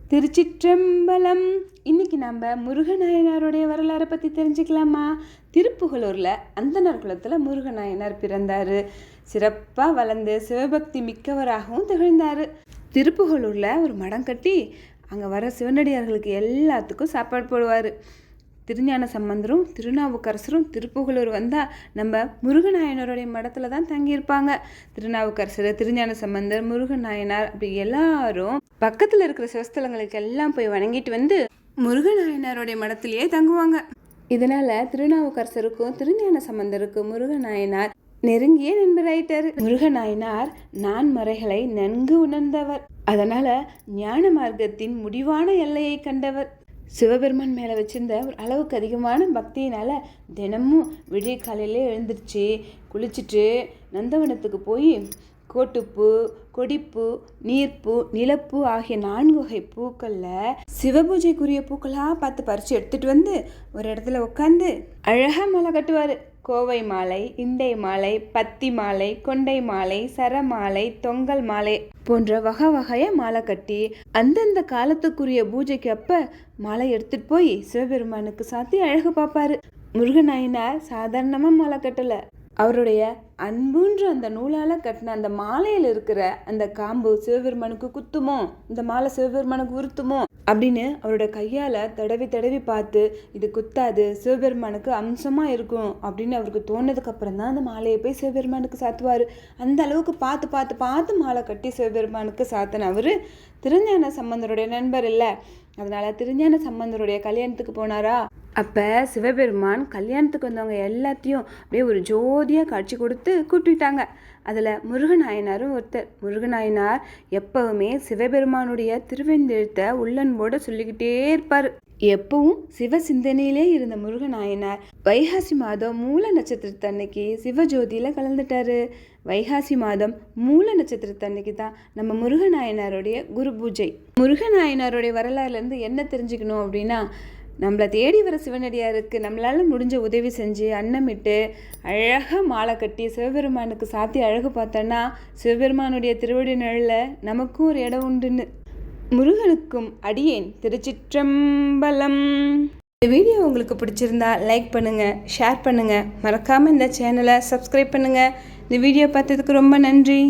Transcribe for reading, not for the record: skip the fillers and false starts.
திருச்சிற்றம்பலம். இன்னைக்கு நம்ம முருகநாயனாருடைய வரலாறை பற்றி தெரிஞ்சுக்கலாமா? திருப்புகலூரில் அந்தணர் குலத்தில் முருகநாயனார் பிறந்தார். சிறப்பாக வளர்ந்து சிவபக்தி மிக்கவராகவும் திகழ்ந்தார். திருப்புகலூரில் ஒரு மடம் கட்டி அங்கே வர சிவனடியார்களுக்கு எல்லாத்துக்கும் சாப்பாடு போடுவார். திருஞான சம்பந்தரும் திருநாவுக்கரசரும் திருப்புகலூர் வந்தால் நம்ம முருகநாயனருடைய மடத்தில் தான் தங்கியிருப்பாங்க. திருநாவுக்கரசர், திருஞான சம்பந்தர், முருகநாயனார் அப்படி எல்லாரும் பக்கத்தில் இருக்கிற சிவஸ்தலங்களுக்கு எல்லாம் போய் வணங்கிட்டு வந்து முருகநாயனாருடைய மடத்திலேயே தங்குவாங்க. இதனால திருநாவுக்கரசருக்கும் திருஞான சம்பந்தருக்கும் முருகநாயனார் நெருங்கிய நண்பராயிட்டாரு. முருகநாயனார் நான்மறைகளை நன்கு உணர்ந்தவர். அதனால ஞான மார்க்கத்தின் முடிவான எல்லையை கண்டவர். சிவபெருமான் மேலே வச்சிருந்த ஒரு அளவுக்கு அதிகமான பக்தியினால தினமும் விடிய காலையிலே எழுந்திருச்சு குளிச்சுட்டு நந்தவனத்துக்கு போய் கோட்டுப்பூ, கொடிப்பூ, நீர்ப்பூ, நிலப்பூ ஆகிய 4 வகை பூக்களில் சிவபூஜைக்குரிய பூக்களாக பார்த்து பறித்து எடுத்துகிட்டு வந்து ஒரு இடத்துல உட்காந்து அழகாக மாலை கட்டுவார். கோவை மாலை, இண்டை மாலை, பத்தி மாலை, கொண்டை மாலை, சரமாலை, தொங்கல் மாலை போன்ற வகை வகையாக மாலை கட்டி அந்தந்த காலத்துக்குரிய பூஜைக்கு அப்போ மாலை எடுத்துகிட்டு போய் சிவபெருமானுக்கு சாத்தி அழகு பார்ப்பாரு. முருகநாயனார் சாதாரணமாக மாலை கட்டலை. அவருடைய அன்புன்ற அந்த நூலால் கட்டின அந்த மாலையில் இருக்கிற அந்த காம்பு சிவபெருமானுக்கு குத்துமோ, இந்த மாலை சிவபெருமானுக்கு உறுத்துமோ அப்படின்னு அவரோட கையால் தடவி தடவி பார்த்து இது குத்தாது, சிவபெருமானுக்கு அம்சமாக இருக்கும் அப்படின்னு அவருக்கு தோணுதுக்கு அப்புறம் தான் அந்த மாலையை போய் சிவபெருமானுக்கு சாத்துவார். அந்த அளவுக்கு பார்த்து பார்த்து பார்த்து மாலை கட்டி சிவபெருமானுக்கு சாத்தின அவர் திருஞான சம்பந்தருடைய நண்பர் இல்லை. அதனால திருஞான சம்பந்தருடைய கல்யாணத்துக்கு போனாரா? அப்போ சிவபெருமான் கல்யாணத்துக்கு வந்தவங்க எல்லாத்தையும் அப்படியே ஒரு ஜோதியாக காட்சி கொடுத்து கூட்டிட்டாங்க. அதில் முருகநாயனாரும் ஒருத்தர். முருகநாயனார் எப்பவுமே சிவபெருமானுடைய திருவெந்தெழுத்தை உள்ளன்போடு சொல்லிக்கிட்டே இருப்பார். எப்பவும் சிவ சிந்தனையிலே இருந்த முருகநாயனார் வைகாசி மாதம் மூல நட்சத்திரத்தன்னைக்கு சிவஜோதியில் கலந்துட்டாரு. வைகாசி மாதம் மூல நட்சத்திரத்தன்னைக்கு தான் நம்ம முருகநாயனாருடைய குரு பூஜை. முருகநாயனாருடைய வரலாறுலேருந்து என்ன தெரிஞ்சுக்கணும் அப்படின்னா, நம்மளை தேடி வர சிவனடியாருக்கு நம்மளால் முடிஞ்ச உதவி செஞ்சு அன்னமிட்டு அழகாக மாலை கட்டி சிவபெருமானுக்கு சாத்தி அழகு பார்த்தோன்னா சிவபெருமானுடைய திருவடி நிழலில் நமக்கும் ஒரு இடம் உண்டுன்னு. முருகனுக்கும் அடியேன் திருச்சிற்றம்பலம். இந்த வீடியோ உங்களுக்கு பிடிச்சிருந்தா லைக் பண்ணுங்கள், ஷேர் பண்ணுங்கள், மறக்காமல் இந்த சேனலை சப்ஸ்கிரைப் பண்ணுங்கள். இந்த வீடியோ பார்த்ததுக்கு ரொம்ப நன்றி.